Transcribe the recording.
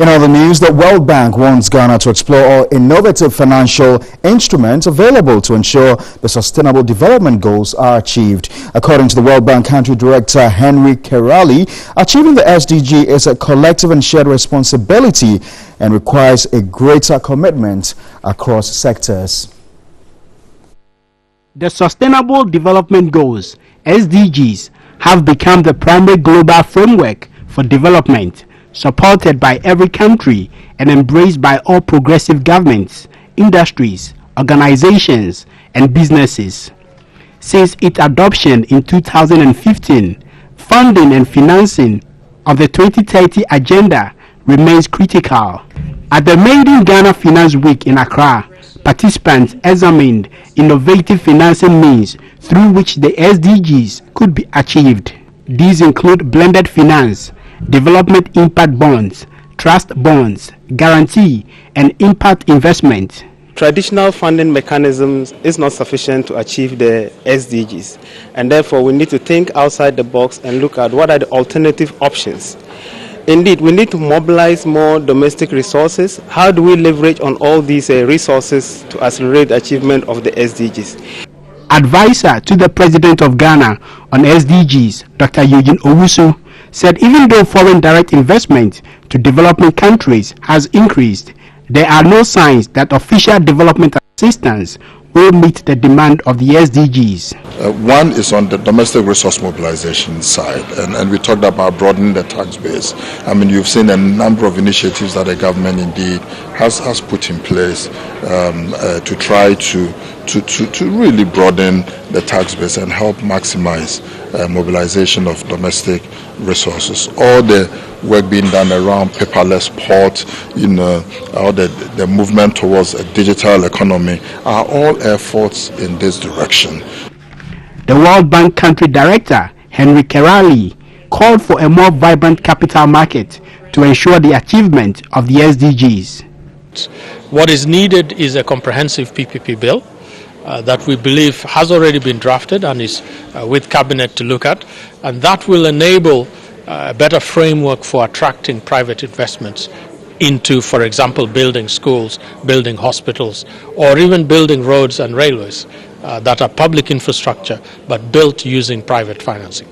In other news, the World Bank wants Ghana to explore all innovative financial instruments available to ensure the Sustainable Development Goals are achieved. According to the World Bank Country Director Henry Kerali, achieving the SDG is a collective and shared responsibility and requires a greater commitment across sectors. The Sustainable Development Goals, SDGs, have become the primary global framework for development, supported by every country and embraced by all progressive governments, industries, organizations, and businesses. Since its adoption in 2015, funding and financing of the 2030 Agenda remains critical. At the Made in Ghana Finance Week in Accra, participants examined innovative financing means through which the SDGs could be achieved. These include blended finance, development impact bonds, trust bonds, guarantee, and impact investment. Traditional funding mechanisms is not sufficient to achieve the SDGs, and therefore we need to think outside the box and look at what are the alternative options. Indeed, we need to mobilize more domestic resources. How do we leverage on all these resources to accelerate the achievement of the SDGs? Advisor to the President of Ghana on SDGs, Dr. Eugene Owusu, said even though foreign direct investment to developing countries has increased, there are no signs that official development assistance will meet the demand of the SDGs. One is on the domestic resource mobilization side, and we talked about broadening the tax base. I mean, you've seen a number of initiatives that the government indeed has put in place to try to really broaden the tax base and help maximize mobilization of domestic resources. All the work being done around paperless port, all the movement towards a digital economy are all efforts in this direction. The World Bank Country Director, Henry Kerali, called for a more vibrant capital market to ensure the achievement of the SDGs. What is needed is a comprehensive PPP bill that we believe has already been drafted and is with Cabinet to look at, and that will enable a better framework for attracting private investments into, for example, building schools, building hospitals, or even building roads and railways that are public infrastructure but built using private financing.